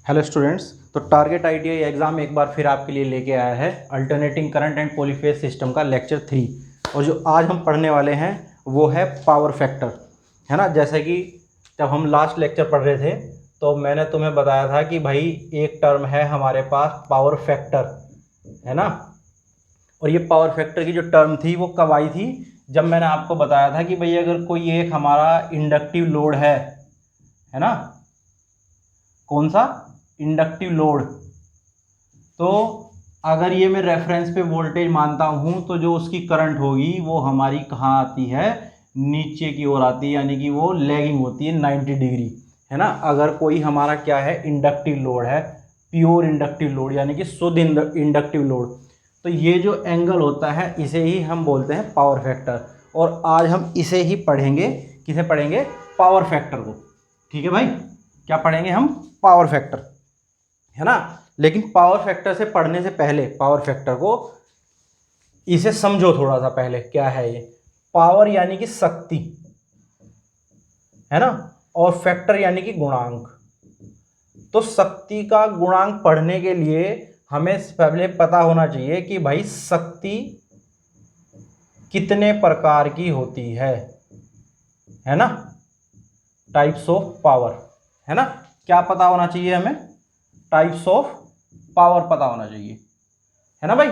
Hello students. तो target ITI exam एक बार फिर आपके लिए लेके आया है alternating current and polyphase system का लेक्चर 3। और जो आज हम पढ़ने वाले हैं वो है पावर फैक्टर, है ना। जैसे कि जब हम लास्ट लेक्चर पढ़ रहे थे तो मैंने तुम्हें बताया था कि भाई एक टर्म है हमारे पास पावर फैक्टर, है ना। और ये पावर फैक्टर की जो टर्म थी वो कब आई थी? जब मैंने आपको बताया था कि भाई अगर कोई एक हमारा इंडक्टिव लोड है ना, कौन सा? Inductive load. तो अगर ये मैं रेफरेंस पे वोल्टेज मानता हूं तो जो उसकी करंट होगी वो हमारी कहाँ आती है? नीचे की ओर आती है, यानी कि वो लैगिंग होती है 90 डिग्री, है ना। अगर कोई हमारा क्या है, इंडक्टिव लोड है, प्योर इंडक्टिव लोड यानी कि शुद्ध इंडक्टिव लोड, तो ये जो एंगल होता है इसे ही हम बोलते हैं पावर फैक्टर। और आज हम इसे ही पढ़ेंगे। किसे पढ़ेंगे? पावर फैक्टर को। ठीक है भाई, क्या पढ़ेंगे हम? पावर फैक्टर, है ना। लेकिन पावर फैक्टर से पढ़ने से पहले पावर फैक्टर को इसे समझो थोड़ा सा पहले, क्या है ये? पावर यानी कि शक्ति, है ना, और फैक्टर यानी कि गुणांक। तो शक्ति का गुणांक पढ़ने के लिए हमें पहले पता होना चाहिए कि भाई शक्ति कितने प्रकार की होती है ना। टाइप्स ऑफ पावर, है ना। क्या पता होना चाहिए हमें? टाइप्स ऑफ पावर पता होना चाहिए, है ना भाई।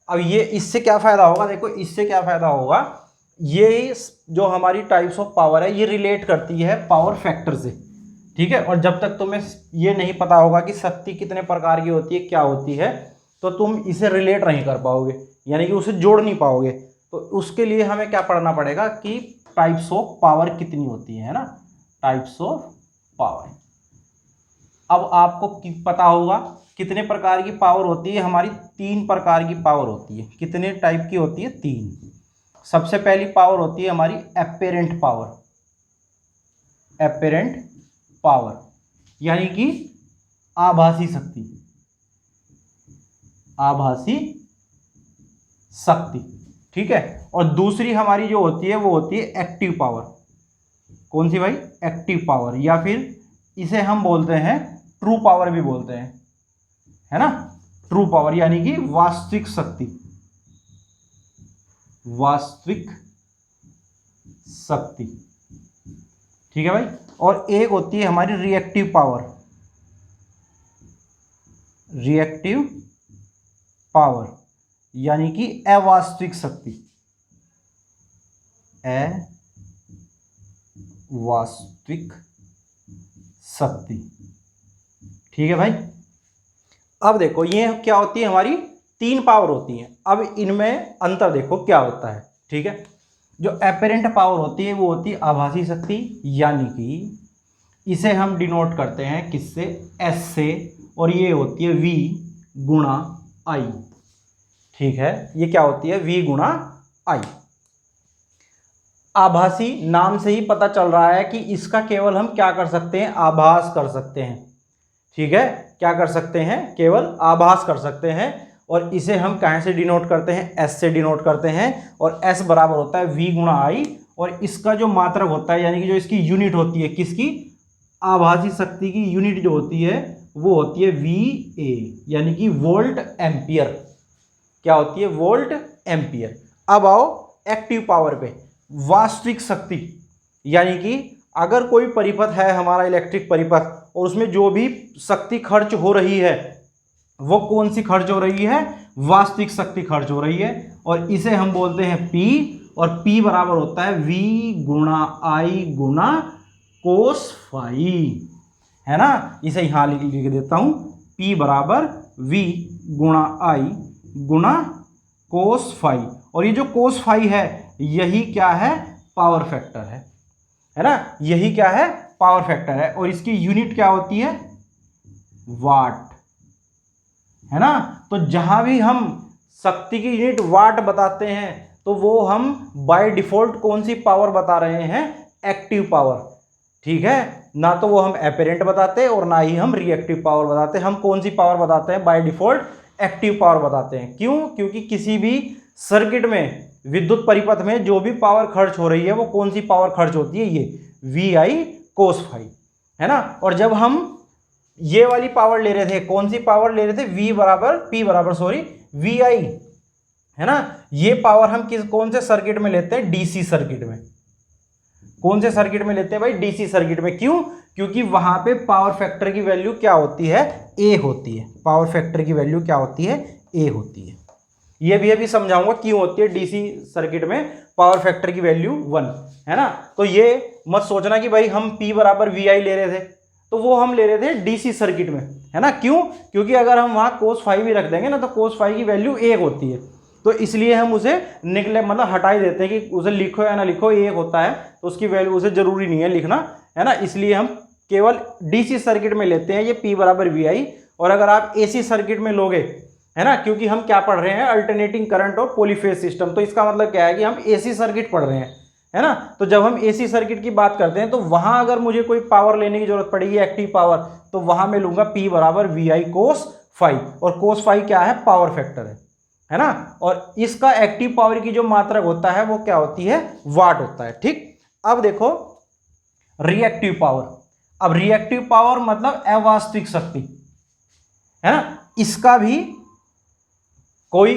अब ये इससे क्या फायदा होगा? देखो इससे क्या फायदा होगा, ये जो हमारी टाइप्स ऑफ पावर है ये रिलेट करती है पावर फैक्टर से, ठीक है। और जब तक तुम्हें ये नहीं पता होगा कि शक्ति कितने प्रकार की होती है, क्या होती है, तो तुम इसे रिलेट नहीं कर पाओगे, यानी कि उसे जोड़ नहीं पाओगे। तो उसके लिए हमें क्या पढ़ना पड़ेगा कि टाइप्स ऑफ पावर कितनी होती है ना, टाइप्स ऑफ पावर। अब आपको पता होगा कितने प्रकार की पावर होती है? हमारी 3 प्रकार की पावर होती है। कितने टाइप की होती है? 3। सबसे पहली पावर होती है हमारी एपेरेंट पावर। एपेरेंट पावर यानी कि आभासी शक्ति, आभासी शक्ति, ठीक है। और दूसरी हमारी जो होती है वो होती है एक्टिव पावर। कौन सी भाई? एक्टिव पावर, या फिर इसे हम बोलते हैं ट्रू पावर भी बोलते हैं, है ना। ट्रू पावर यानी कि वास्तविक शक्ति, वास्तविक शक्ति, ठीक है भाई। और एक होती है हमारी रिएक्टिव पावर, रिएक्टिव पावर यानी कि अवास्तविक शक्ति, अवास्तविक शक्ति, ठीक है भाई। अब देखो ये क्या होती है? हमारी 3 पावर होती हैं। अब इनमें अंतर देखो क्या होता है, ठीक है। जो एपेरेंट पावर होती है वो होती है आभासी शक्ति, यानी कि इसे हम डिनोट करते हैं किससे? एस से। और ये होती है V गुणा I, ठीक है। ये क्या होती है? V गुणा I। आभासी नाम से ही पता चल रहा है कि इसका केवल हम क्या कर सकते हैं? आभास कर सकते हैं, ठीक है। क्या कर सकते हैं? केवल आभास कर सकते हैं। और इसे हम कहाँ से डिनोट करते हैं? एस से डिनोट करते हैं। और एस बराबर होता है V गुणा I। और इसका जो मात्रक होता है, यानी कि जो इसकी यूनिट होती है, किसकी? आभासी शक्ति की यूनिट जो होती है वो होती है VA, यानी कि वोल्ट एम्पियर। क्या होती है? Volt ampere. अब आओ एक्टिव पावर पे, वास्तविक शक्ति, यानी कि अगर कोई परिपथ है हमारा इलेक्ट्रिक परिपथ और उसमें जो भी शक्ति खर्च हो रही है वो कौन सी खर्च हो रही है? वास्तविक शक्ति खर्च हो रही है। और इसे हम बोलते हैं P। और P बराबर होता है V गुणा I गुणा कोस फाई, है ना। इसे यहां लिख देता हूं, P बराबर V गुणा I गुणा कोस फाई। और ये जो कोस फाई है यही क्या है? पावर फैक्टर है ना। यही क्या है? पावर फैक्टर है। और इसकी यूनिट क्या होती है? वाट, है ना। तो जहां भी हम शक्ति की यूनिट वाट बताते हैं तो वो हम बाय डिफॉल्ट कौन सी पावर बता रहे हैं? एक्टिव पावर, ठीक है। ना तो वो हम एपेरेंट बताते हैं और ना ही हम रिएक्टिव पावर बताते हैं। हम कौन सी पावर बताते हैं? बाय डिफॉल्ट एक्टिव पावर बताते हैं। क्यों? क्योंकि किसी भी सर्किट में, विद्युत परिपथ में जो भी पावर खर्च हो रही है वो कौन सी पावर खर्च होती है? ये VI कोस फाई, है ना। और जब हम ये वाली पावर ले रहे थे, कौन सी पावर ले रहे थे, V बराबर P बराबर VI, है ना। ये पावर हम कौन से सर्किट में लेते हैं, डीसी सर्किट में। कौन से सर्किट में लेते हैं भाई, डीसी सर्किट में। क्यों, क्योंकि वहां पे पावर फैक्टर की वैल्यू क्या होती है, A होती है। पावर फैक्टर की वैल्यू क्या होती है, A होती है। ये भी अभी समझाऊंगा क्यों होती है डीसी सर्किट में पावर फैक्टर की वैल्यू 1, है ना। तो ये मत सोचना कि भाई हम P बराबर VI ले रहे थे, तो वो हम ले रहे थे डीसी सर्किट में, है ना। क्यों, क्योंकि अगर हम वहां cos फाई भी रख देंगे ना, तो cos फाई की वैल्यू 1 होती है, तो इसलिए हम उसे निकले मतलब हटा ही देते हैं कि उसे लिखो या ना लिखो, 1 होता है तो उसकी वैल्यू उसे जरूरी नहीं है लिखना, है ना। इसलिए हम केवल डीसी सर्किट में लेते हैं ये P बराबर VI। और अगर आप एसी सर्किट में लोगे, है ना, क्योंकि हम क्या पढ़ रहे हैं, अल्टरनेटिंग करंट और पॉलीफेज सिस्टम, तो इसका मतलब क्या है कि हम एसी सर्किट पढ़ रहे हैं, है ना। तो जब हम एसी सर्किट की बात करते हैं तो वहां अगर मुझे कोई पावर लेने की जरूरत पड़ेगी, एक्टिव पावर, तो वहां मैं लूंगा P बराबर VI cos फाई। और cos फाई क्या है, पावर फैक्टर है ना। और इसका एक्टिव पावर की जो मात्रक होता है वो क्या होती है, वाट होता है। ठीक, अब देखो रिएक्टिव पावर। अब रिएक्टिव पावर मतलब अवास्तविक शक्ति, है ना। इसका भी कोई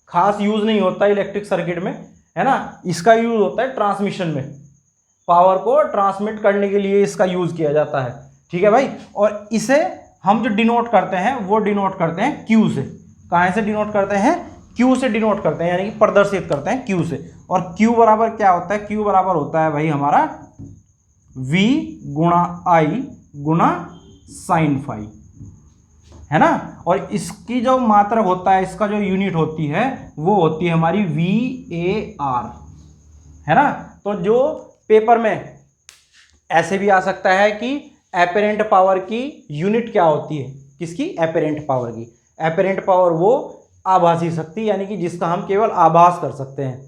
खास यूज नहीं होता इलेक्ट्रिक सर्किट में, है ना। इसका यूज होता है ट्रांसमिशन में, पावर को ट्रांसमिट करने के लिए इसका यूज किया जाता है। ठीक है भाई, और इसे हम जो डिनोट करते हैं वो डिनोट करते हैं Q से। कहां से डिनोट करते हैं, Q से डिनोट करते हैं, यानी कि प्रदर्शित करते हैं Q से। और Q बराबर क्या होता है, Q बराबर होता है भाई हमारा V गुणा I गुणा साइन फाई, है ना। और इसकी जो मात्रक होता है, इसका जो यूनिट होती है वो होती है हमारी VAR, है ना। तो जो पेपर में ऐसे भी आ सकता है कि एपरेंट पावर की यूनिट क्या होती है, किसकी, एपरेंट पावर की। एपरेंट पावर वो आभासी शक्ति, यानी कि जिसका हम केवल आभास कर सकते हैं,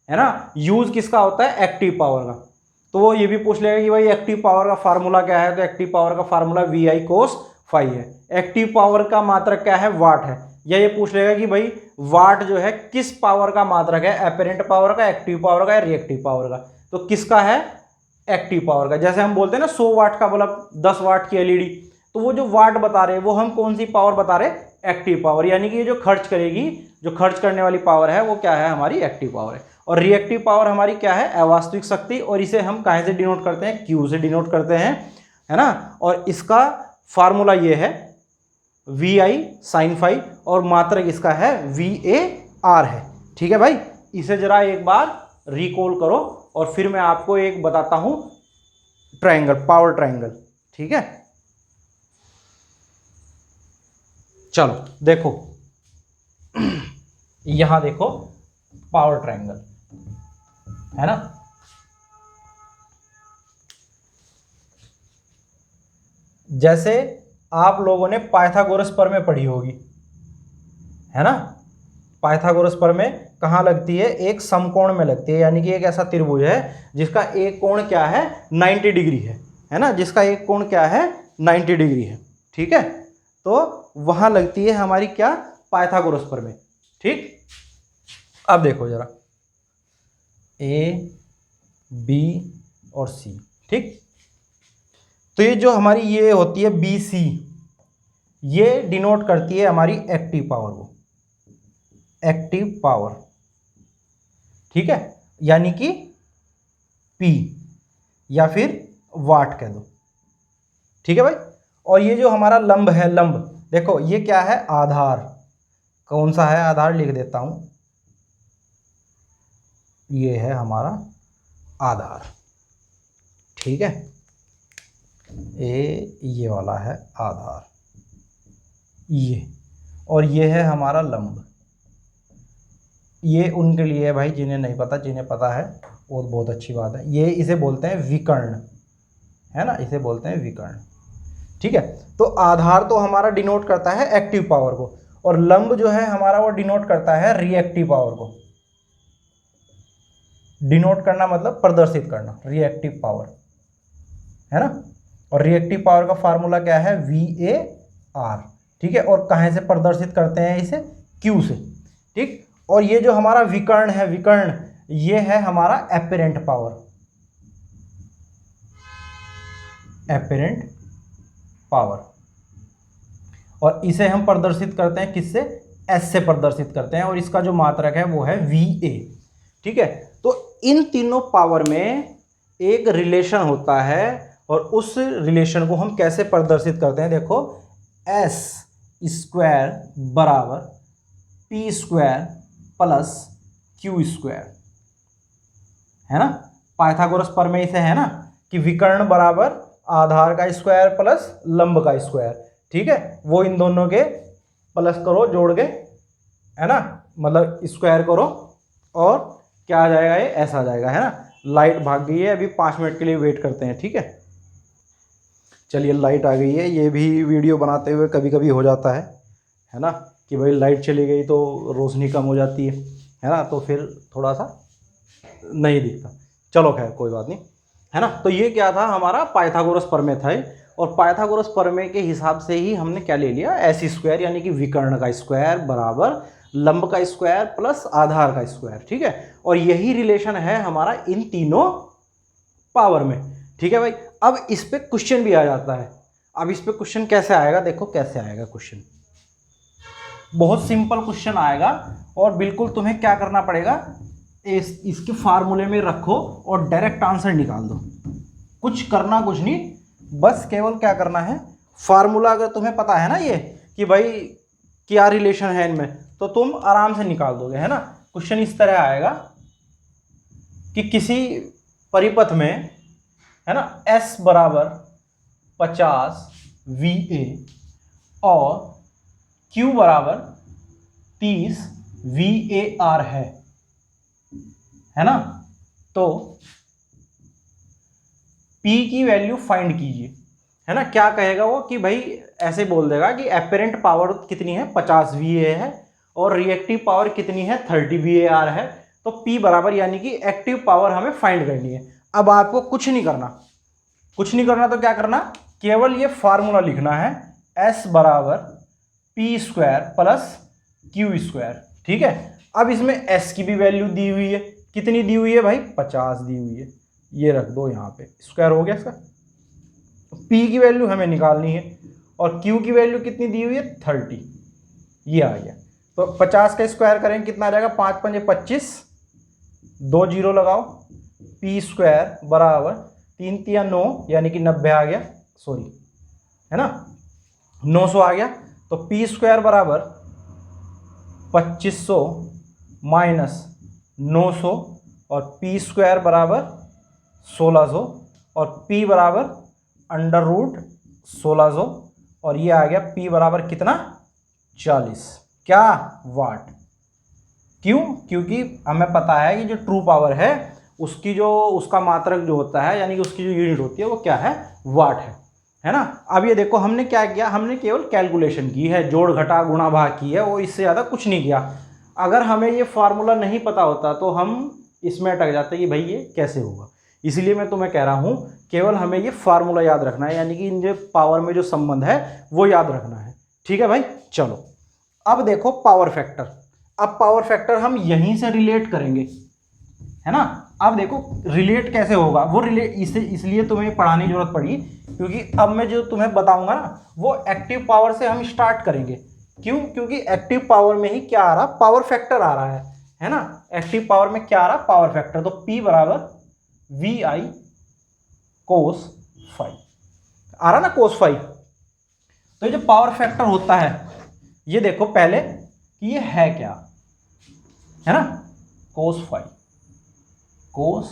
है ना। यूज किसका होता है, एक्टिव पावर का। तो वो ये भी पूछ लेगा कि भाई एक्टिव पावर का फार्मूला क्या है, तो एक्टिव पावर का फार्मूला VI cos फाई है। एक्टिव पावर का मात्रक क्या है, वाट है। या ये पूछ लेगा कि भाई वाट जो है किस पावर का मात्रक है, एपरेंट पावर का, एक्टिव पावर का या रिएक्टिव पावर का। तो किसका है, एक्टिव पावर का। जैसे हम बोलते हैं ना 100 वाट का बल्ब, 10 वाट की एलईडी, तो वो जो वाट बता रहे हैं वो हम कौन सी पावर बता रहे हैं, एक्टिव पावर। यानी कि ये जो खर्च करेगी, जो खर्च करने वाली पावर है वो क्या है, हमारी एक्टिव पावर है। और रिएक्टिव पावर हमारी क्या है, अवास्तविक शक्ति। और इसे हम कहां से डिनोट करते हैं, Q से डिनोट करते हैं, है ना। और इसका फार्मूला ये है VI साइन फाई, और मात्रक इसका है VAR है। ठीक है भाई, इसे जरा एक बार रिकॉल करो और फिर मैं आपको एक बताता हूं ट्रायंगल, पावर ट्रायंगल। ठीक है, चलो देखो यहां देखो पावर ट्रायंगल, है ना। जैसे आप लोगों ने पाइथागोरस प्रमेय पढ़ी होगी, है ना। पाइथागोरस प्रमेय कहाँ लगती है, एक समकोण में लगती है। यानी कि एक ऐसा त्रिभुज है जिसका एक कोण क्या है, 90 डिग्री है ना। जिसका एक कोण क्या है, 90 डिग्री है। ठीक है, तो वहां लगती है हमारी क्या, पाइथागोरस प्रमेय। ठीक, अब देखो जरा A B और C। ठीक, तो ये जो हमारी ये होती है BC, ये डिनोट करती है हमारी एक्टिव पावर को, एक्टिव पावर। ठीक है, यानी कि P या फिर वाट कह दो। ठीक है भाई, और ये जो हमारा लंब है, लंब देखो ये क्या है, आधार। कौन सा है आधार, लिख देता हूं, ये है हमारा आधार। ठीक है, ये वाला है आधार, ये, और ये है हमारा लंब। ये उनके लिए है भाई जिन्हें नहीं पता, जिन्हें पता है वो बहुत अच्छी बात है। ये इसे बोलते हैं विकर्ण, है ना, इसे बोलते हैं विकर्ण। ठीक है, तो आधार तो हमारा डिनोट करता है एक्टिव पावर को, और लंब जो है हमारा वो डिनोट करता है रिएक्टिव पावर को। डिनोट करना मतलब प्रदर्शित करना, रिएक्टिव पावर, है ना। और रिएक्टिव पावर का फार्मूला क्या है, VAR। ठीक है, और कहां से प्रदर्शित करते हैं इसे, Q से। ठीक, और ये जो हमारा विकर्ण है, विकर्ण, ये है हमारा एपरेंट पावर, एपरेंट पावर। और इसे हम प्रदर्शित करते हैं किससे, एस से प्रदर्शित करते हैं, और इसका जो मात्रक है वो है VA। ठीक है, तो इन तीनों पावर में एक रिलेशन होता है और उस रिलेशन को हम कैसे प्रदर्शित करते हैं, देखो S स्क्वायर बराबर P square plus Q square, है ना। पाइथागोरस प्रमेय से है ना कि विकर्ण बराबर आधार का स्क्वायर प्लस लंब का स्क्वायर। ठीक है, वो इन दोनों के प्लस करो जोड़ के, है ना, मतलब स्क्वायर करो और क्या आ जाएगा, ये ऐसा आ जाएगा, है ना। लाइट भाग गई है, अभी 5 मिनट के लिए वेट करते हैं। ठीक है, चलिए लाइट आ गई है। ये भी वीडियो बनाते हुए कभी कभी हो जाता है ना, कि भाई लाइट चली गई तो रोशनी कम हो जाती है ना, तो फिर थोड़ा सा नहीं दिखता। चलो खैर कोई बात नहीं, है ना। तो ये क्या था, हमारा पाइथागोरस प्रमेय था, और पाइथागोरस प्रमेय के हिसाब से ही हमने क्या ले लिया, एस स्क्वायर यानी कि विकर्ण का स्क्वायर बराबर लंब का स्क्वायर प्लस आधार का स्क्वायर। ठीक है, और यही रिलेशन है हमारा इन तीनों पावर में। ठीक है भाई, अब इस पे क्वेश्चन भी आ जाता है। अब इस पे क्वेश्चन कैसे आएगा, देखो कैसे आएगा क्वेश्चन, बहुत सिंपल क्वेश्चन आएगा, और बिल्कुल तुम्हें क्या करना पड़ेगा, इसके फार्मूले में रखो और डायरेक्ट आंसर निकाल दो। कुछ करना कुछ नहीं, बस केवल क्या करना है, फार्मूला अगर तुम्हें पता है ना ये कि भाई क्या रिलेशन है इनमें, तो तुम आराम से निकाल दोगे, है ना। क्वेश्चन इस तरह आएगा कि किसी परिपथ में, है ना, S बराबर 50 VA और Q बराबर 30 VAR है ना, तो P की वैल्यू फाइंड कीजिए, है ना। क्या कहेगा वो कि भाई ऐसे बोल देगा कि एपरेंट पावर कितनी है, 50 VA है, और रिएक्टिव पावर कितनी है, 30 VAR है। तो P बराबर यानी कि एक्टिव पावर हमें फाइंड करनी है। अब आपको कुछ नहीं करना, कुछ नहीं करना, तो क्या करना, केवल ये फार्मूला लिखना है, S बराबर P square plus Q square. ठीक है, अब इसमें S की भी वैल्यू दी हुई है, कितनी दी हुई है भाई, 50 दी हुई है, ये रख दो यहाँ पे, स्क्वायर हो गया इसका। P की वैल्यू हमें निकालनी है और Q की वैल्यू कितनी दी हुई है, 30, ये आ गया। तो 50 का स्क्वायर करेंगे कितना आ जाएगा, 5 पंजे 25, 2 जीरो लगाओ, P स्क्वायर बराबर 3 तिया 9 यानी कि 90 आ गया, सॉरी, है ना, 900 आ गया। तो P स्क्वायर बराबर 2500 माइनस 900 और P स्क्वायर बराबर 1600 और P बराबर अंडर रूट 1600, और ये आ गया P बराबर कितना, 40 क्या वाट। क्यों, क्योंकि हमें पता है कि जो ट्रू पावर है उसकी जो उसका मात्रक जो होता है, यानी कि उसकी जो यूनिट होती है वो क्या है, वाट है ना। अब ये देखो हमने क्या किया, हमने केवल कैलकुलेशन की है, जोड़ घटा गुणा भाग की है, वो इससे ज़्यादा कुछ नहीं किया। अगर हमें ये फार्मूला नहीं पता होता तो हम इसमें अटक जाते कि भाई ये कैसे होगा। इसलिए मैं तुम्हें कह रहा हूँ केवल हमें ये फार्मूला याद रखना है, यानी कि इन जो पावर में जो संबंध है वो याद रखना है। ठीक है भाई, चलो अब देखो पावर फैक्टर। अब पावर फैक्टर हम यहीं से रिलेट करेंगे, है ना। अब देखो रिलेट कैसे होगा, वो रिलेट इसलिए तुम्हें पढ़ाने की जरूरत पड़ी क्योंकि अब मैं जो तुम्हें बताऊंगा ना वो एक्टिव पावर से हम स्टार्ट करेंगे। क्यों, क्योंकि एक्टिव पावर में ही क्या आ रहा, पावर फैक्टर आ रहा है ना। एक्टिव पावर में क्या आ रहा, पावर फैक्टर। तो P बराबर VI कोस फाई आ रहा ना, कोस फाई। तो ये जो पावर फैक्टर होता है, ये देखो पहले कि ये है क्या, है ना, cos phi, cos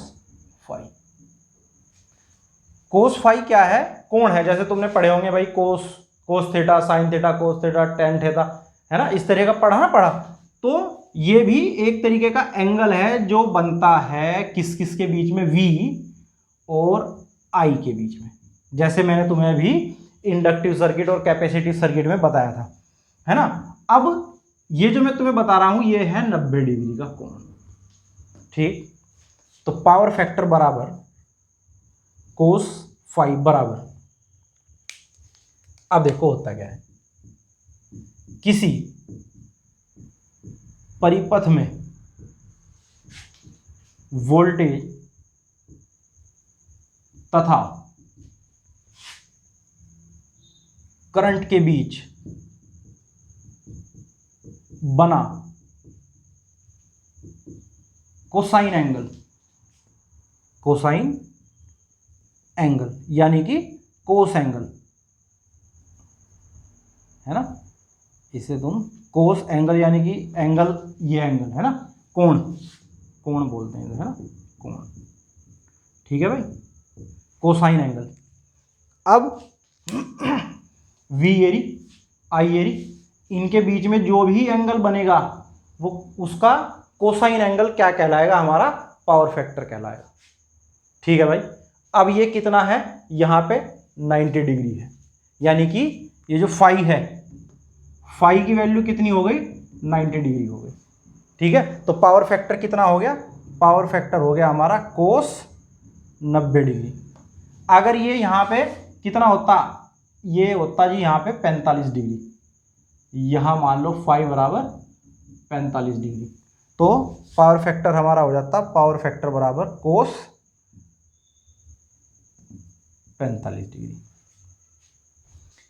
phi. Cos phi क्या है, कोण है। जैसे तुमने पढ़े होंगे भाई cos theta, sine theta, cos theta, tan theta, है ना, इस तरह का पढ़ा। तो ये भी एक तरीके का एंगल है जो बनता है किस किस के बीच में, V और I के बीच में। जैसे मैंने तुम्हें अभी इंडक्टिव सर्किट और कैपेसिटिव सर्किट में बताया था, है ना। अब ये जो मैं तुम्हें बता रहा हूं ये है 90 डिग्री का कोण। ठीक, तो पावर फैक्टर बराबर कोस फाई बराबर, अब देखो होता क्या है, किसी परिपथ में वोल्टेज तथा करंट के बीच बना कोसाइन एंगल, कोसाइन एंगल यानी कि कोस एंगल, है ना, इसे तुम कोस एंगल यानी कि एंगल, ये एंगल है ना, कोण, कोण बोलते हैं, है ना, कोण, ठीक है भाई, कोसाइन एंगल। अब वी एरी, आई एरी, इनके बीच में जो भी एंगल बनेगा वो उसका कोसाइन एंगल क्या कहलाएगा, हमारा पावर फैक्टर कहलाएगा, ठीक है भाई। अब ये कितना है, यहाँ पे 90 डिग्री है, यानी कि ये जो फाई है, फाई की वैल्यू कितनी हो गई, 90 डिग्री हो गई, ठीक है। तो पावर फैक्टर कितना हो गया, पावर फैक्टर हो गया हमारा कोस 90 डिग्री। अगर ये यहाँ पे कितना होता, ये होता जी यहाँ पे 45 डिग्री, यहाँ मान लो फाई बराबर 45 डिग्री, तो पावर फैक्टर हमारा हो जाता, पावर फैक्टर बराबर कोस 45 डिग्री,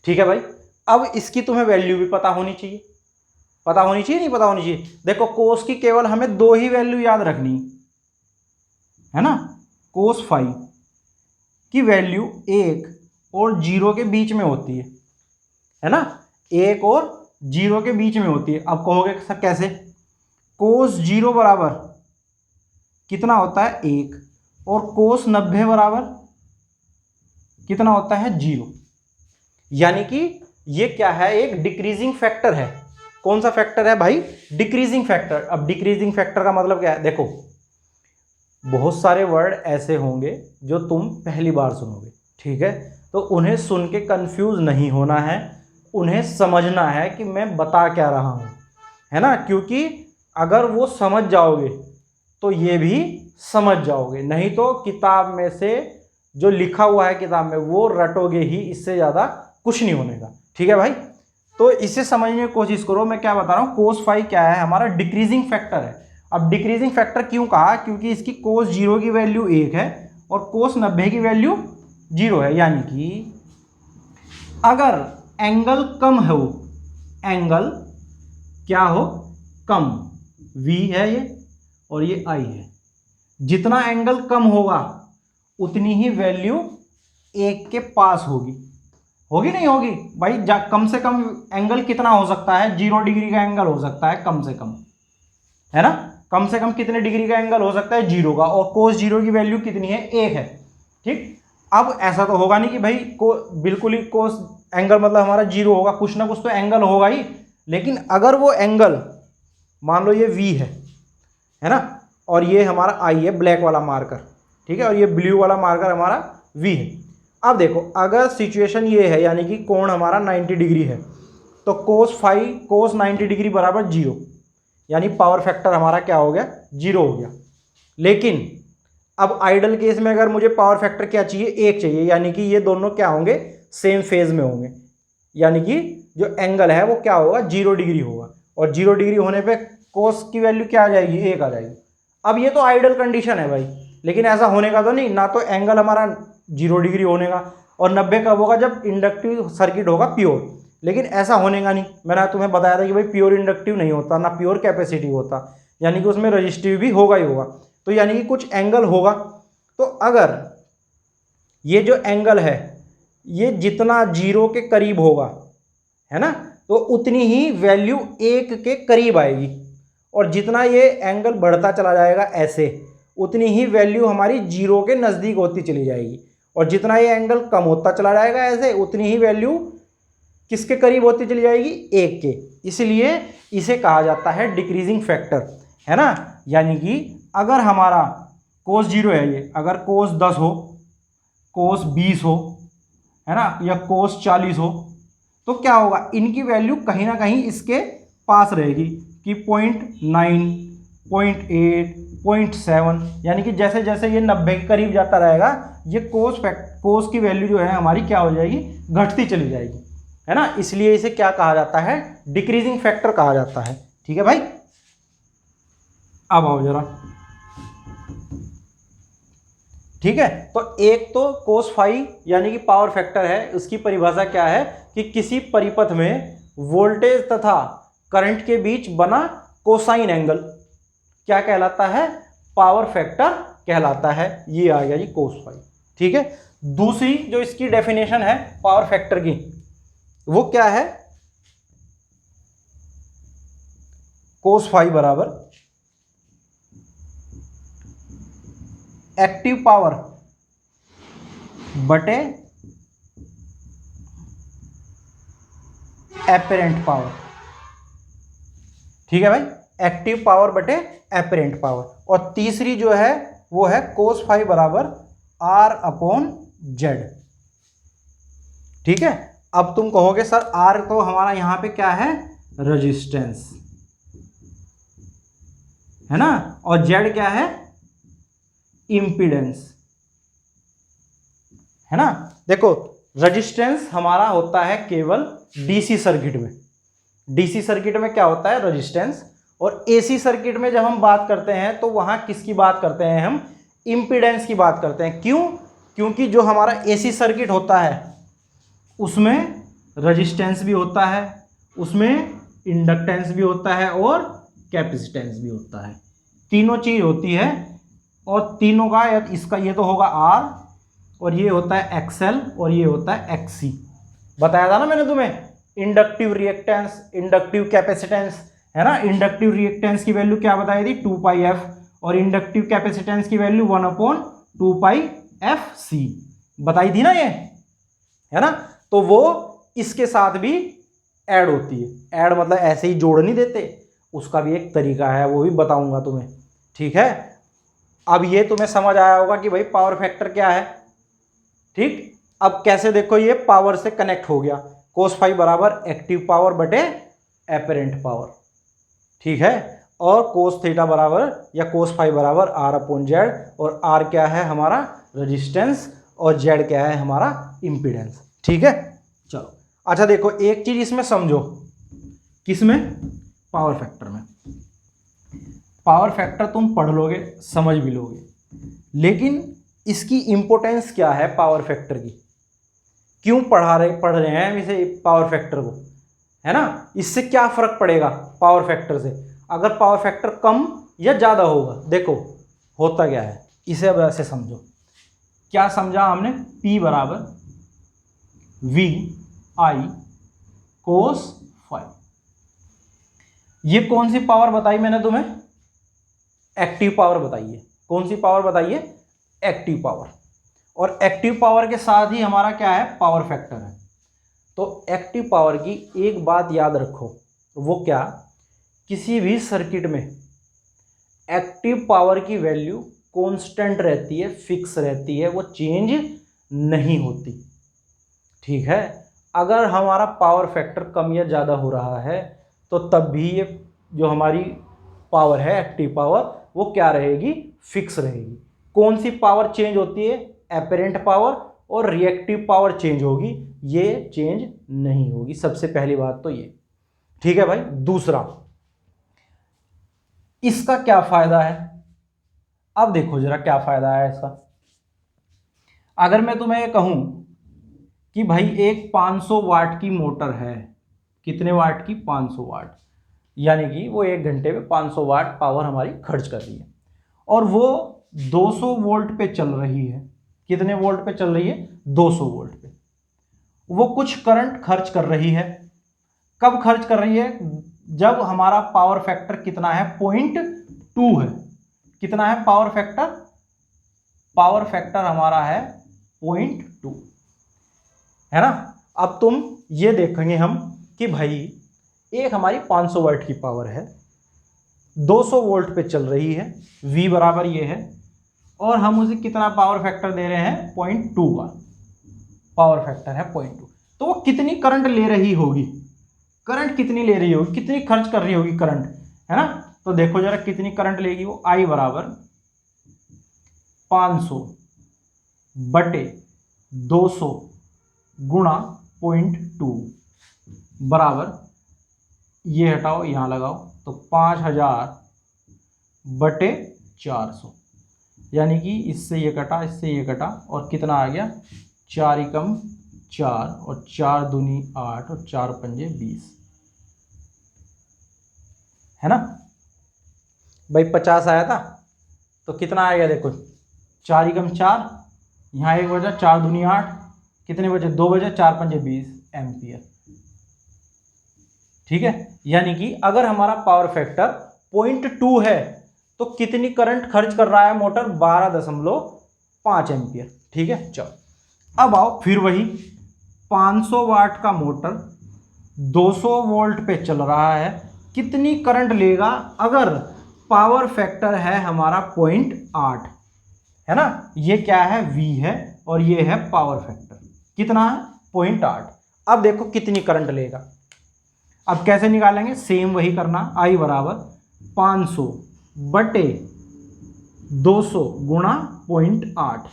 ठीक है भाई। अब इसकी तुम्हें वैल्यू भी पता होनी चाहिए, पता होनी चाहिए, नहीं पता होनी चाहिए। देखो कोस की केवल हमें दो ही वैल्यू याद रखनी है ना, कोस फाई की वैल्यू 1 और 0 के बीच में होती है ना, 1 और 0 के बीच में होती है। अब कहोगे सर कैसे, कोस 0 बराबर कितना होता है 1 और कोस 90 बराबर कितना होता है 0, यानी कि ये क्या है, एक डिक्रीजिंग फैक्टर है। कौन सा फैक्टर है भाई, डिक्रीजिंग फैक्टर। अब डिक्रीजिंग फैक्टर का मतलब क्या है, देखो बहुत सारे वर्ड ऐसे होंगे जो तुम पहली बार सुनोगे, ठीक है, तो उन्हें सुन के कंफ्यूज नहीं होना है, उन्हें समझना है कि मैं बता क्या रहा हूं, है ना, क्योंकि अगर वो समझ जाओगे तो ये भी समझ जाओगे, नहीं तो किताब में से जो लिखा हुआ है किताब में वो रटोगे ही, इससे ज़्यादा कुछ नहीं होने का, ठीक है भाई। तो इसे समझने की कोशिश करो, मैं क्या बता रहा हूँ, कोस फाई क्या है, हमारा डिक्रीजिंग फैक्टर है। अब डिक्रीजिंग फैक्टर क्यों कहा, क्योंकि इसकी कोस 0 की वैल्यू 1 है और कोस 90 की वैल्यू 0 है, यानी कि अगर एंगल कम हो, एंगल क्या हो, कम, V है ये और ये I है, जितना एंगल कम होगा उतनी ही वैल्यू 1 के पास होगी, होगी नहीं होगी भाई, कम से कम एंगल कितना हो सकता है, 0 डिग्री का एंगल हो सकता है कम से कम, है ना, कम से कम कितने डिग्री का एंगल हो सकता है 0 का, और कोस 0 की वैल्यू कितनी है 1 है, ठीक। अब ऐसा तो होगा नहीं कि भाई बिल्कुल ही कोस एंगल मतलब हमारा 0 होगा, कुछ ना कुछ तो एंगल होगा ही, लेकिन अगर वो एंगल मान लो ये V है ना, और ये हमारा I है ब्लैक वाला मार्कर, ठीक है, और ये ब्लू वाला मार्कर हमारा V है। अब देखो अगर सिचुएशन ये है, यानी कि कोण हमारा 90 डिग्री है, तो कोस 90 डिग्री बराबर 0, यानी पावर फैक्टर हमारा क्या हो गया, 0 हो गया। लेकिन अब आइडल केस में अगर मुझे पावर फैक्टर क्या चाहिए, 1 चाहिए, यानी कि ये दोनों क्या होंगे, सेम फेज में होंगे, यानी कि जो एंगल है वो क्या होगा, 0 डिग्री होगा, और 0 डिग्री होने पे कोस की वैल्यू क्या आ जाएगी, 1 आ जाएगी। अब ये तो आइडल कंडीशन है भाई, लेकिन ऐसा होने का तो नहीं, ना तो एंगल हमारा 0 डिग्री होने का, और 90 कब होगा, जब इंडक्टिव सर्किट होगा प्योर, लेकिन ऐसा होने का नहीं। मैंने तुम्हें बताया था कि भाई प्योर इंडक्टिव नहीं होता, ना प्योर कैपेसिटिव होता, यानी कि उसमें रजिस्टिव भी होगा ही होगा, तो यानी कि कुछ एंगल होगा। तो अगर ये जो एंगल है ये जितना 0 के करीब होगा, है ना, तो उतनी ही वैल्यू 1 के करीब आएगी, और जितना ये एंगल बढ़ता चला जाएगा ऐसे, उतनी ही वैल्यू हमारी 0 के नज़दीक होती चली जाएगी, और जितना ये एंगल कम होता चला जाएगा ऐसे, उतनी ही वैल्यू किसके करीब होती चली जाएगी, 1 के। इसलिए इसे कहा जाता है डिक्रीजिंग फैक्टर, है ना, यानी कि अगर हमारा कोस 0 है ये, अगर कोस 10 हो, कोस 20 हो, है ना, या कोस 40 हो, तो क्या होगा, इनकी वैल्यू कहीं ना कहीं इसके पास रहेगी कि 0.9, 0.8, 0.7, यानी कि जैसे जैसे ये 90 के करीब जाता रहेगा, ये कोस की वैल्यू जो है हमारी क्या हो जाएगी, घटती चली जाएगी, है ना। इसलिए इसे क्या कहा जाता है, डिक्रीजिंग फैक्टर कहा जाता है, ठीक है भाई। अब आओ जरा, ठीक है, तो एक तो कोस फाई यानी कि पावर फैक्टर है, उसकी परिभाषा क्या है कि किसी परिपथ में वोल्टेज तथा करंट के बीच बना कोसाइन एंगल क्या कहलाता है? पावर फैक्टर कहलाता है। ये आ गया जी कोस फाई। ठीक है, दूसरी जो इसकी डेफिनेशन है पावर फैक्टर की वो क्या है? कोस फाई बराबर एक्टिव पावर बटे एपरेंट पावर। ठीक है भाई, एक्टिव पावर बटे एपरेंट पावर। और तीसरी जो है वो है कोस फाई बराबर आर अपॉन जेड। ठीक है, अब तुम कहोगे सर आर तो हमारा यहां पे क्या है? रेजिस्टेंस है ना, और जेड क्या है? इम्पीडेंस है ना। देखो रेजिस्टेंस हमारा होता है केवल डीसी सर्किट में। डीसी सर्किट में क्या होता है? रेजिस्टेंस। और एसी सर्किट में जब हम बात करते हैं तो वहां किसकी बात करते हैं? हम इम्पीडेंस की बात करते हैं। क्यों? क्योंकि जो हमारा एसी सर्किट होता है उसमें रेजिस्टेंस भी होता है, उसमें इंडक्टेंस भी होता है और कैपेसिटेंस भी होता है। तीनों चीज होती है और तीनों का इसका ये तो होगा आर और ये होता है एक्सएल और ये होता है एक्सी। बताया था ना मैंने तुम्हें, इंडक्टिव रिएक्टेंस, इंडक्टिव कैपेसिटेंस है ना। इंडक्टिव रिएक्टेंस की वैल्यू क्या बताई थी? 2πf और इंडक्टिव कैपेसिटेंस की वैल्यू 1/2πfc बताई थी ना ये, है ना। तो वो इसके साथ भी ऐड होती है। ऐड मतलब ऐसे ही जोड़ नहीं देते, उसका भी एक तरीका है, वो भी बताऊंगा तुम्हें। ठीक है, अब ये तुम्हें समझ आया होगा कि भाई पावर फैक्टर क्या है। ठीक, अब कैसे देखो ये पावर से कनेक्ट हो गया। कोस फाई बराबर एक्टिव पावर बटे एपरेंट पावर। ठीक है, और कोस थीटा बराबर या कोस फाई बराबर आर अपॉन जेड। और आर क्या है हमारा? रेजिस्टेंस। और जेड क्या है हमारा? इम्पीडेंस। ठीक है, चलो अच्छा देखो एक चीज इसमें समझो। किसमें? पावर फैक्टर में। पावर फैक्टर तुम पढ़ लोगे, समझ भी लोगे, लेकिन इसकी इंपॉर्टेंस क्या है पावर फैक्टर की? क्यों पढ़ रहे हैं हम इसे, पावर फैक्टर को, है ना। इससे क्या फर्क पड़ेगा पावर फैक्टर से? अगर पावर फैक्टर कम या ज्यादा होगा, देखो होता क्या है, इसे अब ऐसे समझो। क्या समझा हमने? P बराबर V I कोस फाई। ये कौन सी पावर बताई मैंने तुम्हें? एक्टिव पावर बताइए। कौन सी पावर बताइए? Active power. और एक्टिव पावर के साथ ही हमारा क्या है? पावर फैक्टर है। तो एक्टिव पावर की एक बात याद रखो, वो क्या? किसी भी सर्किट में एक्टिव पावर की वैल्यू कांस्टेंट रहती है, फिक्स रहती है, वो चेंज नहीं होती। ठीक है, अगर हमारा पावर फैक्टर कम या ज़्यादा हो रहा है तो तब भी ये जो हमारी पावर है एक्टिव पावर वो क्या रहेगी? फिक्स रहेगी। कौन सी पावर चेंज होती है? एपरेंट पावर और रिएक्टिव पावर चेंज होगी, ये चेंज नहीं होगी। सबसे पहली बात तो ये। ठीक है भाई, दूसरा इसका क्या फायदा है? अब देखो जरा क्या फायदा है इसका। अगर मैं तुम्हें कहूं कि भाई एक 500 वाट की मोटर है, कितने वाट की? 500 वाट, यानी कि वो 1 घंटे में 500 वाट पावर हमारी खर्च कर रही है, और वो 200 वोल्ट पे चल रही है। कितने वोल्ट पे चल रही है? 200 वोल्ट पे। वो कुछ करंट खर्च कर रही है। कब खर्च कर रही है? जब हमारा पावर फैक्टर कितना है? 0.2 है। कितना है पावर फैक्टर? पावर फैक्टर हमारा है 0.2, है ना। अब तुम ये देखेंगे हम कि भाई एक हमारी 500 वाट की पावर है, 200 वोल्ट पे चल रही है, V बराबर ये है, और हम उसे कितना पावर फैक्टर दे रहे हैं? 0.2 का पावर फैक्टर है 0.2। तो वो कितनी करंट ले रही होगी? करंट कितनी ले रही होगी? कितनी खर्च कर रही होगी करंट, है ना। तो देखो जरा कितनी करंट लेगी वो। I बराबर 500 बटे 200 गुणा 0.2 बराबर, ये हटाओ यहां लगाओ, तो 5000 बटे 400, यानी कि इससे ये कटा, इससे ये कटा, और कितना आ गया? 4 एकम 4 और 4 दूनी 8 और 4 पंजे 20। है ना भाई। 50 आया था तो कितना आएगा देखो, 4 एकम 4, यहाँ 1 बचा, 4 दूनी 8, कितने बचे, 2 बचे, 4 पंजे 20 एम्पियर। ठीक है, यानी कि अगर हमारा पावर फैक्टर 0.2 है तो कितनी करंट खर्च कर रहा है मोटर, 12.5 एम्पियर। ठीक है, चलो अब आओ फिर वही 500 वाट का मोटर 200 वोल्ट पे चल रहा है, कितनी करंट लेगा अगर पावर फैक्टर है हमारा 0.8, है ना। ये क्या है, V है और ये है पावर फैक्टर, कितना है 0.8। अब देखो कितनी करंट लेगा। अब कैसे निकालेंगे, सेम वही करना, I बराबर 500 बटे 200 गुणा 0.8,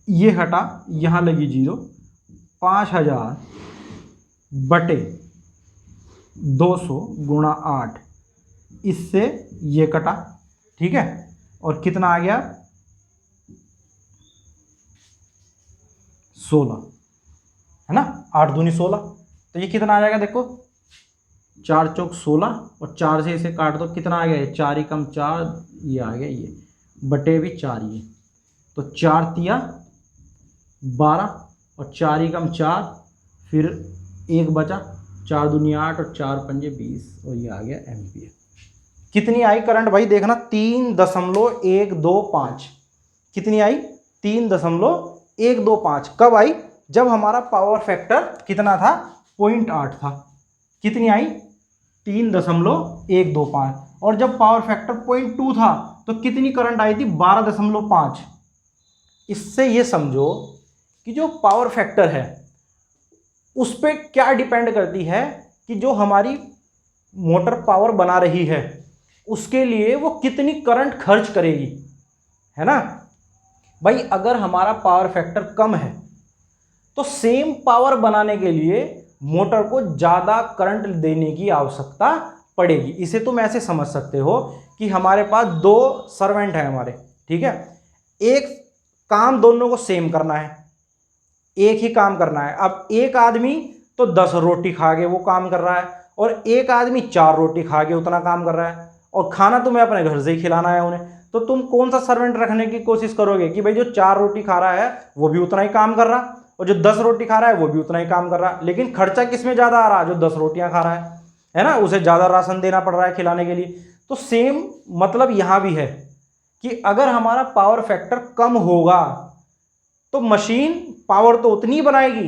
ये हटा, यहां लगी 0, 5000 बटे 200 गुणा 8, इससे ये कटा। ठीक है, और कितना आ गया 16, है ना, 8 दूनी 16, तो ये कितना आ जाएगा देखो, 4 चौक 16 और 4 से इसे काट दो, कितना आ गया, 4 एकम 4, ये आ गया, ये बटे भी 4, ये तो 4 तिया 12 और 4 एकम 4, फिर 1 बचा, 4 दूनी 8 और 4 पंजे 20 और ये आ गया एम्पियर। कितनी आई करंट भाई, देखना 3.125, कितनी आई 3.125। कब आई, जब हमारा पावर फैक्टर कितना था 0.8 था, कितनी आई 3.125, और जब पावर फैक्टर 0.2 था तो कितनी करंट आई थी 12.5। इससे ये समझो कि जो पावर फैक्टर है उस पर क्या डिपेंड करती है कि जो हमारी मोटर पावर बना रही है उसके लिए वो कितनी करंट खर्च करेगी, है ना भाई। अगर हमारा पावर फैक्टर कम है तो सेम पावर बनाने के लिए मोटर को ज़्यादा करंट देने की आवश्यकता पड़ेगी। इसे तुम ऐसे समझ सकते हो कि हमारे पास 2 सर्वेंट हैं हमारे, ठीक है, एक काम दोनों को सेम करना है, एक ही काम करना है। अब एक आदमी तो 10 रोटी खा के वो काम कर रहा है और एक आदमी 4 रोटी खा के उतना काम कर रहा है, और खाना तुम्हें अपने घर से ही खिलाना है उन्हें, तो तुम कौन सा सर्वेंट रखने की कोशिश करोगे कि भाई जो 4 रोटी खा रहा है वो भी उतना ही काम कर रहा और जो 10 रोटी खा रहा है वो भी उतना ही काम कर रहा, लेकिन खर्चा किस में ज़्यादा आ रहा है, जो 10 रोटियां खा रहा है ना, उसे ज़्यादा राशन देना पड़ रहा है खिलाने के लिए। तो सेम मतलब यहाँ भी है कि अगर हमारा पावर फैक्टर कम होगा तो मशीन पावर तो उतनी ही बनाएगी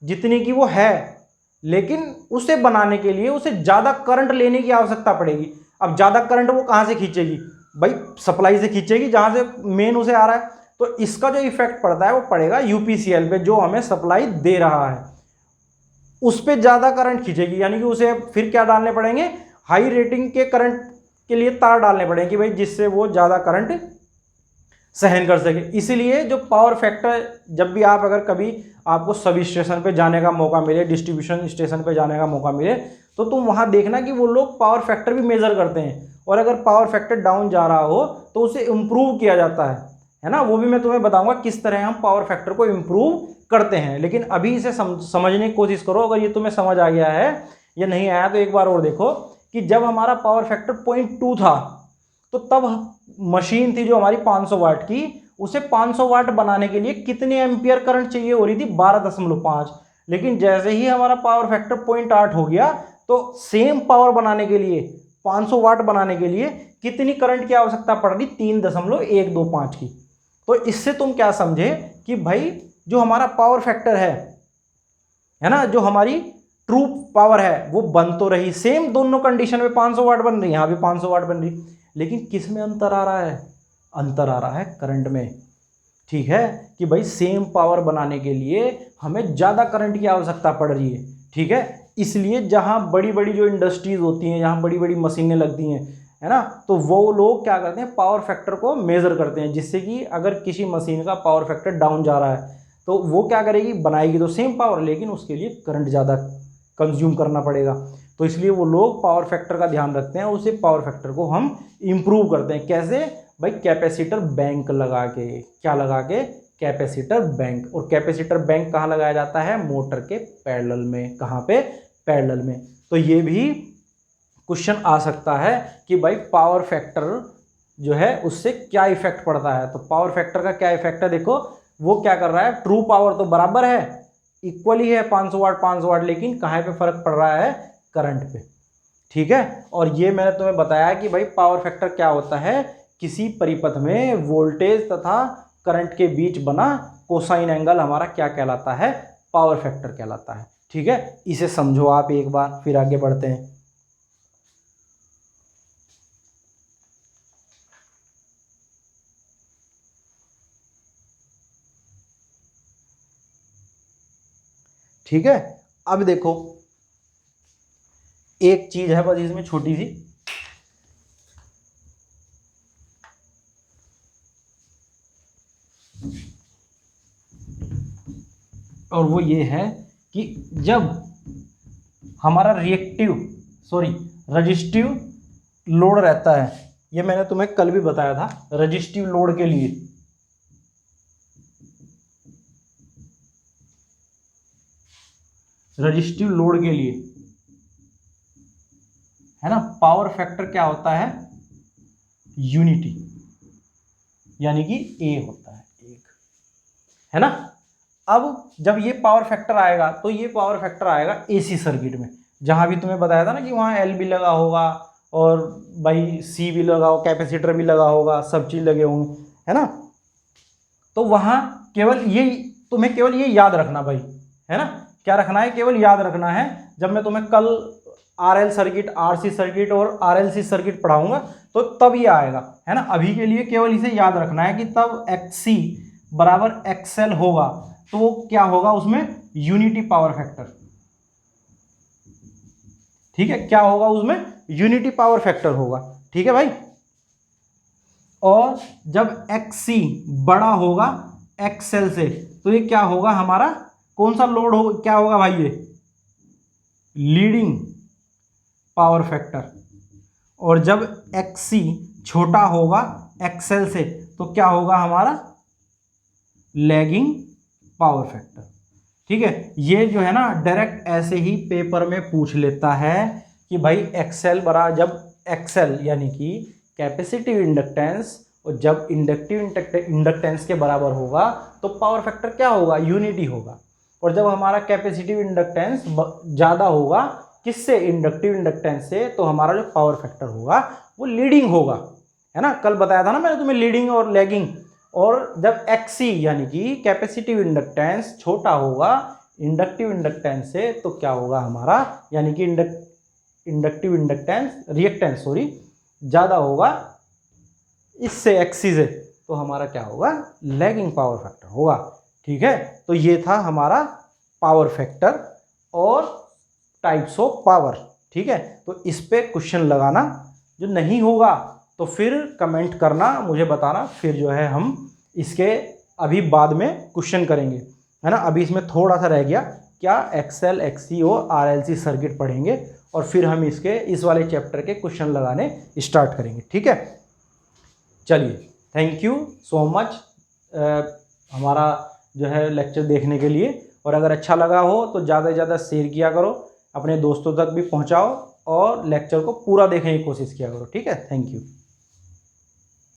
जितनी की वो है, लेकिन उसे बनाने के लिए उसे ज़्यादा करंट लेने की आवश्यकता पड़ेगी। अब ज़्यादा करंट वो कहाँ से खींचेगी भाई, सप्लाई से खींचेगी जहाँ से मेन उसे आ रहा है। तो इसका जो इफेक्ट पड़ता है वो पड़ेगा यूपीसीएल पे, जो हमें सप्लाई दे रहा है उस पर ज़्यादा करंट खींचेगी, यानी कि उसे फिर क्या डालने पड़ेंगे, हाई रेटिंग के करंट के लिए तार डालने पड़ेंगे कि भाई जिससे वो ज़्यादा करंट सहन कर सके। इसीलिए जो पावर फैक्टर, जब भी आप अगर कभी आपको सब स्टेशन पे जाने का मौका मिले, डिस्ट्रीब्यूशन स्टेशन पे जाने का मौका मिले, तो तुम वहाँ देखना कि वो लोग पावर फैक्टर भी मेज़र करते हैं, और अगर पावर फैक्टर डाउन जा रहा हो तो उसे इम्प्रूव किया जाता है ना। वो भी मैं तुम्हें बताऊंगा किस तरह हम पावर फैक्टर को इम्प्रूव करते हैं, लेकिन अभी इसे समझने की कोशिश करो। अगर ये तुम्हें समझ आ गया है या नहीं आया तो एक बार और देखो कि जब हमारा पावर फैक्टर 0.2 था तो तब मशीन थी जो हमारी 500 वाट की, उसे 500 वाट बनाने के लिए कितने एम्पियर करंट चाहिए हो रही थी, 12.5। लेकिन जैसे ही हमारा पावर फैक्टर 0.8 हो गया तो सेम पावर बनाने के लिए, 500 वाट बनाने के लिए कितनी करंट की आवश्यकता पड़ रही, 3.125 की। तो इससे तुम क्या समझे कि भाई जो हमारा पावर फैक्टर है ना, जो हमारी ट्रू पावर है वो बन तो रही सेम, दोनों कंडीशन में 500 वाट बन रही, यहाँ भी 500 वाट बन रही, लेकिन किस में अंतर आ रहा है, अंतर आ रहा है करंट में। ठीक है कि भाई सेम पावर बनाने के लिए हमें ज़्यादा करंट की आवश्यकता पड़ रही है। ठीक है, इसलिए जहाँ बड़ी बड़ी जो इंडस्ट्रीज होती हैं, जहाँ बड़ी बड़ी मशीनें लगती हैं, है ना, तो वो लोग क्या करते हैं, पावर फैक्टर को मेज़र करते हैं, जिससे कि अगर किसी मशीन का पावर फैक्टर डाउन जा रहा है तो वो क्या करेगी, बनाएगी तो सेम पावर, लेकिन उसके लिए करंट ज़्यादा कंज्यूम करना पड़ेगा। तो इसलिए वो लोग पावर फैक्टर का ध्यान रखते हैं, उसे पावर फैक्टर को हम इम्प्रूव करते हैं। कैसे भाई, कैपेसिटर बैंक लगा के, क्या लगा के, कैपेसिटर बैंक। और कैपेसिटर बैंक कहाँ लगाया जाता है, मोटर के पैरेलल में। कहाँ पे, पैरेलल में। तो ये भी क्वेश्चन आ सकता है कि भाई पावर फैक्टर जो है उससे क्या इफेक्ट पड़ता है। तो पावर फैक्टर का क्या इफेक्ट है, देखो वो क्या कर रहा है, ट्रू पावर तो बराबर है, इक्वली है 500 वाट 500 वाट, लेकिन कहाँ पे फर्क पड़ रहा है, करंट पे। ठीक है, और ये मैंने तुम्हें बताया कि भाई पावर फैक्टर क्या होता है, किसी परिपथ में वोल्टेज तथा करंट के बीच बना कोसाइन एंगल हमारा क्या कहलाता है, पावर फैक्टर कहलाता है। ठीक है, इसे समझो आप एक बार, फिर आगे बढ़ते हैं। ठीक है, अब देखो एक चीज है बस इसमें छोटी सी, और वो ये है कि जब हमारा रजिस्टिव लोड रहता है, ये मैंने तुम्हें कल भी बताया था, रजिस्टिव लोड के लिए है ना, पावर फैक्टर क्या होता है, यूनिटी, यानी कि ए होता है, एक, है ना। अब जब ये पावर फैक्टर आएगा तो ये पावर फैक्टर आएगा एसी सर्किट में, जहां भी तुम्हें बताया था ना कि वहां एल भी लगा होगा और भाई सी भी लगा होगा, कैपेसिटर भी लगा होगा, सब चीज लगे होंगे, है ना। तो वहां तुम्हें केवल ये याद रखना भाई, है ना, क्या रखना है, केवल याद रखना है। जब मैं तुम्हें कल आरएल सर्किट, आरसी सर्किट और आरएलसी सर्किट पढ़ाऊंगा तो तब ये आएगा, है ना। अभी के लिए केवल इसे याद रखना है कि तब एक्सी बराबर एक्सएल होगा तो क्या होगा उसमें, यूनिटी पावर फैक्टर। ठीक है, क्या होगा उसमें, यूनिटी पावर फैक्टर होगा। ठीक है भाई, और जब एक्सी बड़ा होगा एक्सएल से तो ये क्या होगा हमारा, कौन सा लोड हो, क्या होगा भाई, ये लीडिंग पावर फैक्टर। और जब एक्सी छोटा होगा एक्सएल से तो क्या होगा हमारा, लैगिंग पावर फैक्टर। ठीक है, ये जो है ना डायरेक्ट ऐसे ही पेपर में पूछ लेता है कि भाई एक्सएल बराबर, जब एक्सएल यानी कि कैपेसिटिव इंडक्टेंस और जब इंडक्टिव इंडक्टेंस के बराबर होगा तो पावर फैक्टर क्या होगा, यूनिटी होगा। और जब हमारा कैपेसिटिव इंडक्टेंस ज़्यादा होगा किससे, इंडक्टिव इंडक्टेंस से, तो हमारा जो पावर फैक्टर होगा वो लीडिंग होगा, है ना। कल बताया था ना मैंने तुम्हें लीडिंग और लैगिंग। और जब एक्सी यानी कि कैपेसिटिव इंडक्टेंस छोटा होगा इंडक्टिव इंडक्टेंस से तो क्या होगा हमारा, यानी कि इंडक्टिव इंडक्टेंस रिएक्टेंस ज़्यादा होगा इससे, एक्सी से, तो हमारा क्या होगा, लैगिंग पावर फैक्टर होगा। ठीक है, तो ये था हमारा पावर फैक्टर और टाइप्स ऑफ पावर। ठीक है, तो इस पे क्वेश्चन लगाना, जो नहीं होगा तो फिर कमेंट करना, मुझे बताना, फिर जो है हम इसके अभी बाद में क्वेश्चन करेंगे, है ना। अभी इसमें थोड़ा सा रह गया, क्या एक्सएल एक्सी और आरएलसी सर्किट पढ़ेंगे और फिर हम इसके इस वाले चैप्टर के क्वेश्चन लगाने स्टार्ट करेंगे। ठीक है, चलिए, थैंक यू सो मच हमारा जो है लेक्चर देखने के लिए। और अगर अच्छा लगा हो तो ज़्यादा से ज़्यादा शेयर किया करो, अपने दोस्तों तक भी पहुंचाओ और लेक्चर को पूरा देखने की कोशिश किया करो। ठीक है, थैंक यू।